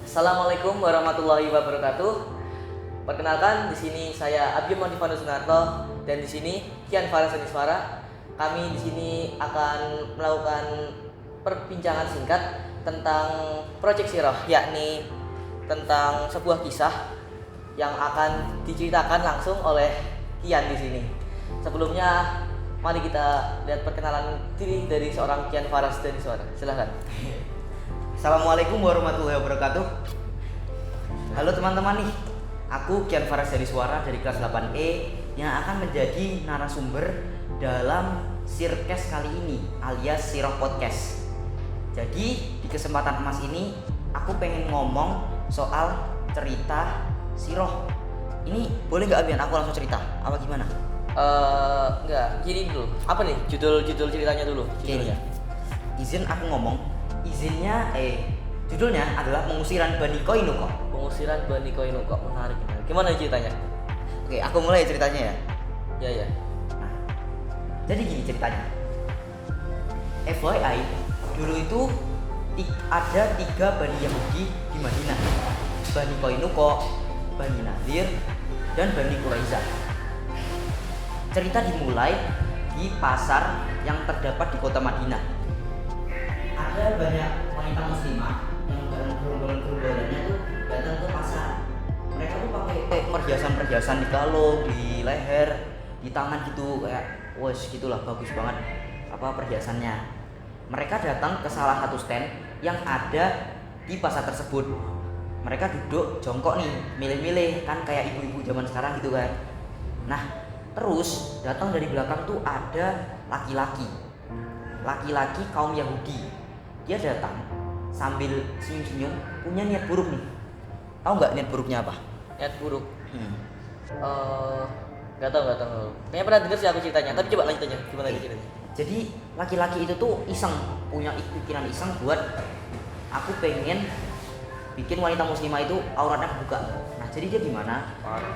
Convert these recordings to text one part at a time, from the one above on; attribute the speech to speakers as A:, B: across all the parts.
A: Assalamualaikum warahmatullahi wabarakatuh. Perkenalkan, di sini saya Abdi Montivano Sunarto dan di sini Kian Faras Aniswara. Kami di sini akan melakukan perbincangan singkat tentang Project Sirah, yakni tentang sebuah kisah yang akan diceritakan langsung oleh Kian di sini. Sebelumnya, mari kita lihat perkenalan diri dari seorang Kian Faras Aniswara. Silahkan.
B: Assalamualaikum warahmatullahi wabarakatuh. Halo teman-teman nih, aku Kian Faras Aniswara dari kelas 8E yang akan menjadi narasumber dalam Sirkes kali ini alias Sirah Podcast. Jadi di kesempatan emas ini aku pengen ngomong soal cerita Sirah. Ini boleh nggak Abian? Aku langsung cerita, apa gimana?
A: Enggak, gini dulu. Apa nih judul ceritanya dulu? Judulnya.
B: Izin aku ngomong. Judulnya adalah Pengusiran Bani Koinuko.
A: Pengusiran Bani Koinuko, menarik. Gimana ceritanya?
B: Oke, aku mulai ceritanya ya.
A: Ya.
B: Nah, jadi gini ceritanya. FYI, dulu itu ada 3 Bani Yahudi di Madinah. Bani Koinuko, Bani Nadir, dan Bani Quraiza. Cerita dimulai di pasar yang terdapat di kota Madinah. Ada banyak wanita muslimah yang dalam gerombolan-gerombolannya tuh datang ke pasar. Mereka tuh pakai perhiasan-perhiasan di kalung, di leher, di tangan gitu, kayak wes gitulah, bagus banget apa perhiasannya. Mereka datang ke salah satu stand yang ada di pasar tersebut. Mereka duduk jongkok nih, milih-milih kan kayak ibu-ibu zaman sekarang gitu kan. Nah, terus datang dari belakang tuh ada laki-laki kaum Yahudi. Dia datang sambil senyum-senyum, punya niat buruk nih. Tahu nggak niat buruknya apa?
A: Niat buruk. Nggak tahu. Kayaknya pernah dengar sih aku ceritanya. Tapi coba lanjut aja. Gimana ceritanya?
B: Jadi laki-laki itu tuh iseng, punya pikiran iseng buat aku pengen bikin wanita muslimah itu auratnya kebuka. Nah, jadi dia gimana?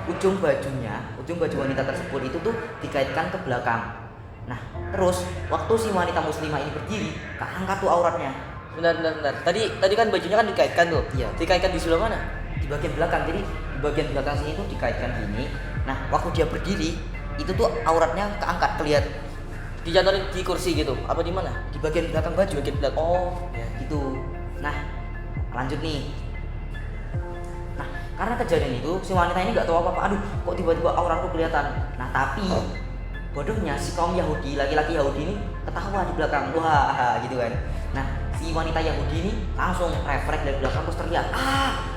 B: Ujung baju wanita tersebut itu tuh dikaitkan ke belakang. Nah, terus waktu si wanita muslimah ini berdiri, keangkat tuh auratnya.
A: Bentar. Tadi kan bajunya kan dikaitkan tuh.
B: Iya.
A: Dikaitkan di sebelah mana?
B: Di bagian belakang. Jadi di bagian belakang sini tuh dikaitkan gini. Nah, waktu dia berdiri, itu tuh auratnya keangkat, kelihatan.
A: Dijatuhin di kursi gitu. Apa di mana?
B: Di bagian belakang baju.
A: Bagian belakang. Oh, ya.
B: Gitu. Nah, lanjut nih. Nah, karena kejadian itu si wanita ini nggak tahu apa-apa. Aduh, kok tiba-tiba auratku kelihatan. Nah, tapi bodohnya si kaum Yahudi, laki-laki Yahudi ini ketawa di belakang, wah gitu kan. Nah, si wanita Yahudi ini langsung refleks dari belakang terus teriak,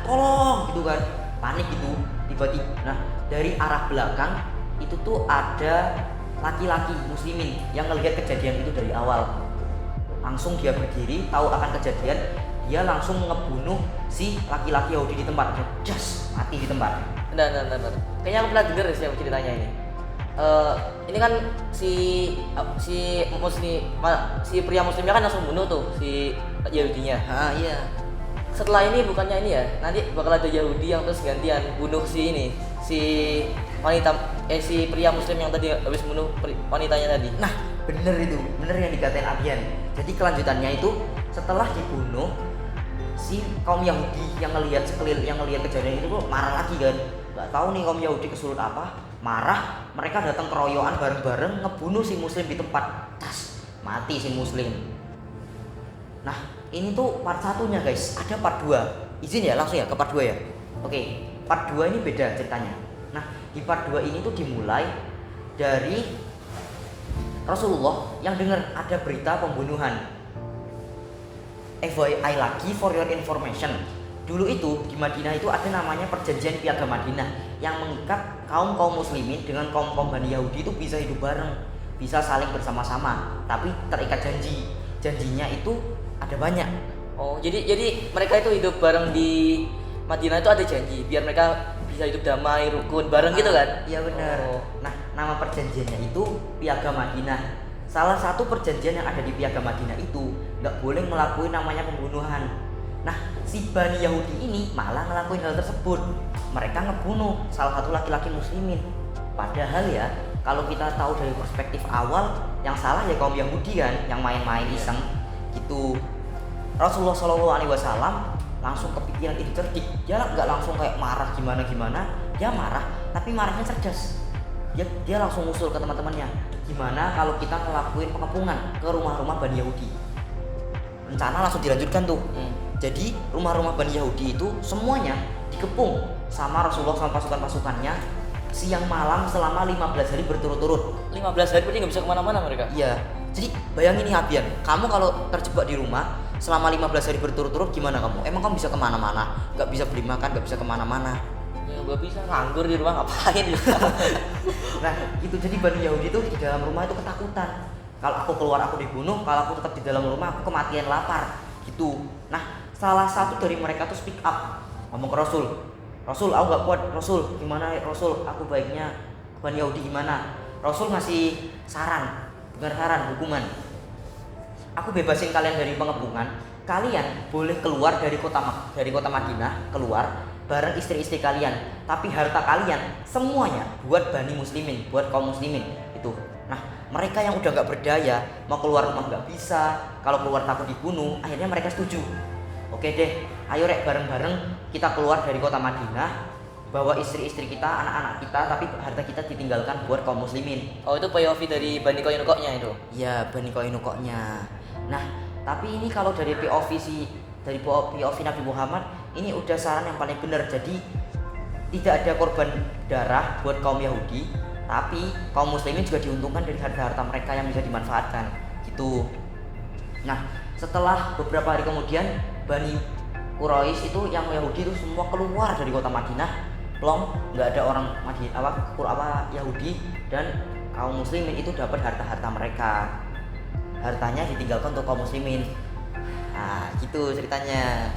B: tolong gitu kan, panik gitu tiba-tiba. Nah, dari arah belakang itu tuh ada laki-laki muslimin yang ngelihat kejadian itu dari awal. Langsung dia berdiri, tahu akan kejadian, dia langsung ngebunuh si laki-laki Yahudi di tempat, just mati di tempat.
A: Bentar. Kayaknya aku pernah dengar sih ceritanya ini. Ini kan si pria muslimnya kan langsung bunuh tuh si Yahudinya.
B: Iya.
A: Setelah ini bukannya ini ya, nanti bakal ada Yahudi yang terus gantian bunuh si pria muslim yang tadi habis bunuh wanitanya tadi.
B: Nah, bener yang dikatain Abian. Jadi kelanjutannya itu setelah dibunuh, si kaum Yahudi yang ngelihat kejadian itu tuh marah lagi kan. Gak tahu nih kaum Yahudi kesulut apa, marah. Mereka datang keroyokan bareng-bareng ngebunuh si muslim di tempat. Tas, mati si muslim. Nah, ini tuh part 1-nya guys. Ada part 2. Izin ya langsung ya ke part 2 ya. Oke, part 2 ini beda ceritanya. Nah, di part 2 ini tuh dimulai dari Rasulullah yang dengar ada berita pembunuhan. FYI lagi for your information. Dulu itu di Madinah itu ada namanya perjanjian Piagam Madinah yang mengikat kaum muslimin dengan kaum Bani Yahudi itu bisa hidup bareng, bisa saling bersama-sama, tapi terikat janji. Janjinya itu ada banyak.
A: Oh, jadi mereka itu hidup bareng di Madinah itu ada janji biar mereka bisa hidup damai, rukun, bareng gitu kan?
B: Iya benar.
A: Oh.
B: Nah, nama perjanjiannya itu Piagam Madinah. Salah satu perjanjian yang ada di Piagam Madinah itu nggak boleh ngelakuin namanya pembunuhan. Nah, si Bani Yahudi ini malah ngelakuin hal tersebut. Mereka ngebunuh salah satu laki-laki muslimin. Padahal ya, kalau kita tahu dari perspektif awal, yang salah ya kaum Yahudi kan, yang main-main iseng gitu. Rasulullah SAW langsung kepikiran ide cerdik. Dia nggak langsung kayak marah gimana, dia marah tapi marahnya cerdas. Dia langsung usul ke teman-temannya, gimana kalau kita ngelakuin pengepungan ke rumah-rumah Bani Yahudi. Rencana langsung dilanjutkan tuh. Jadi rumah-rumah Bani Yahudi itu semuanya dikepung sama Rasulullah sama pasukan-pasukannya siang malam selama 15 hari berturut-turut.
A: 15 hari berarti nggak bisa kemana-mana mereka?
B: Iya. Jadi bayangin nih Abian, kamu kalau terjebak di rumah selama 15 hari berturut-turut gimana kamu? Emang kamu bisa kemana-mana? Gak bisa beli makan, gak bisa kemana-mana.
A: Ya gak bisa, nganggur di rumah ngapain gitu.
B: Nah gitu, jadi Bani Yahudi itu di dalam rumah itu ketakutan. Kalau aku keluar aku dibunuh, kalau aku tetap di dalam rumah aku kematian lapar gitu. Nah salah satu dari mereka tuh speak up, ngomong ke Rasul, Rasul aku gak kuat, Rasul gimana Rasul, aku baiknya Bani Yahudi gimana? Rasul ngasih saran, bukan saran, hukuman. Aku bebasin kalian dari pengepungan, kalian boleh keluar dari kota Madinah, keluar bareng istri-istri kalian, tapi harta kalian semuanya buat Bani Muslimin, buat kaum muslimin itu. Nah mereka yang udah nggak berdaya mau keluar rumah nggak bisa, kalau keluar takut dibunuh, akhirnya mereka setuju. Oke deh, ayo rek bareng-bareng kita keluar dari kota Madinah, bawa istri-istri kita, anak-anak kita, tapi harta kita ditinggalkan buat kaum muslimin.
A: Oh itu POV dari Bani Qainukanya itu?
B: Iya, Bani Qainukanya. Nah tapi ini kalau dari POV dari POV Nabi Muhammad ini udah saran yang paling benar. Jadi tidak ada korban darah buat kaum Yahudi, tapi kaum muslimin juga diuntungkan dari harta-harta mereka yang bisa dimanfaatkan gitu. Nah setelah beberapa hari kemudian Bani Quraisy itu yang Yahudi itu semua keluar dari kota Madinah, plong, nggak ada orang Yahudi, dan kaum muslimin itu dapat harta-harta mereka. Hartanya ditinggalkan untuk kaum muslimin. Nah gitu ceritanya.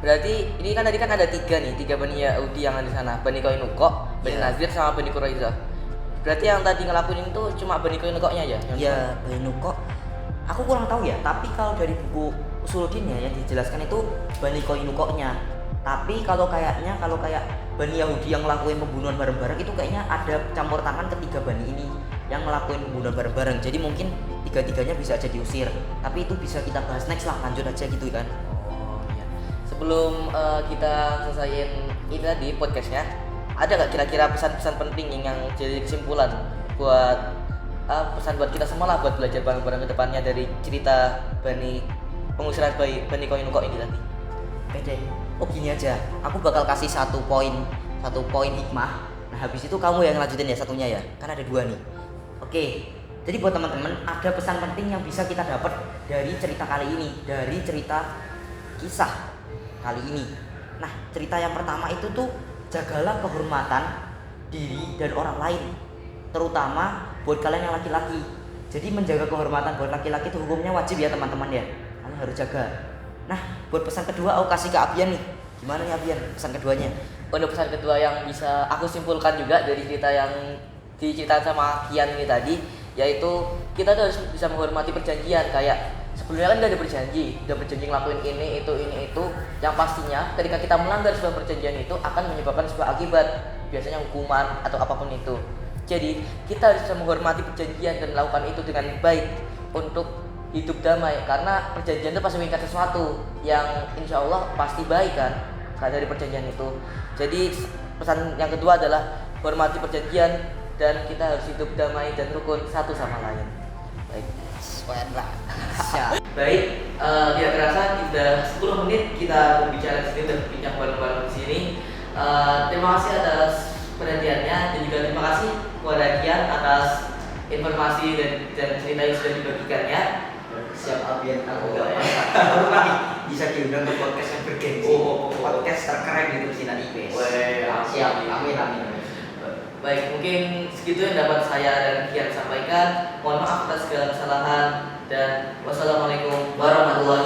A: Berarti ini kan tadi kan ada tiga Bani Yahudi yang ada di sana, Bani Qainuqa, Bani Nazir sama Bani Quraiza. Berarti yang tadi ngelakuin itu cuma Bani Qainuqanya aja?
B: Iya, Bani Qainuqa. Aku kurang tahu ya, tapi kalau dari buku Usuluddinnya yang dijelaskan itu Bani Qainuqanya. Tapi kalau kayak Bani Yahudi yang ngelakuin pembunuhan bareng-bareng itu kayaknya ada campur tangan ketiga Bani ini yang ngelakuin pembunuhan bareng-bareng. Jadi mungkin tiga-tiganya bisa aja diusir. Tapi itu bisa kita bahas next lah, lanjut aja gitu kan.
A: Sebelum kita selesaiin ini tadi podcastnya, ada nggak kira-kira pesan-pesan penting yang jadi kesimpulan buat pesan buat kita semua lah buat belajar bareng-bareng ke depannya dari cerita pengusiran Bani Qainuqa ini tadi?
B: Oke, oh gini aja, aku bakal kasih satu poin hikmah. Nah habis itu kamu yang lanjutin ya satunya ya, kan ada dua nih. Oke, jadi buat teman-teman ada pesan penting yang bisa kita dapat dari cerita kali ini, dari cerita kisah kali ini. Nah cerita yang pertama itu tuh jagalah kehormatan diri dan orang lain, terutama buat kalian yang laki-laki. Jadi menjaga kehormatan buat laki-laki itu hukumnya wajib ya teman-teman ya, kalian harus jaga. Nah buat pesan kedua aku kasih ke Abian nih, gimana nih Abian pesan keduanya?
A: Untuk pesan kedua yang bisa aku simpulkan juga dari cerita yang diceritakan sama Kian ini tadi, yaitu kita tuh harus bisa menghormati perjanjian. Kayak sebelumnya kan udah berjanji ngelakuin ini itu, yang pastinya ketika kita melanggar sebuah perjanjian itu akan menyebabkan sebuah akibat, biasanya hukuman atau apapun itu. Jadi kita harus bisa menghormati perjanjian dan melakukan itu dengan baik untuk hidup damai, karena perjanjian itu pasti mengikat sesuatu yang insya Allah pasti baik kan dari perjanjian itu. Jadi pesan yang kedua adalah hormati perjanjian dan kita harus hidup damai dan rukun satu sama lain. Baik. Baik, tidak terasa sudah 10 menit kita berbicara di sini dan berbincang bareng-bareng di sini. Terima kasih atas perhatiannya dan juga terima kasih kepada Kian atas informasi dan cerita yang sudah dibagikannya.
B: Siap Abian, aku gak bisa diundang ke podcast yang bergensi, podcast terkeren di Tersinan IPS. Siap, amin.
A: Baik, mungkin segitu yang dapat saya dan Kian sampaikan. Mohon maaf atas segala kesalahan dan wassalamualaikum warahmatullahi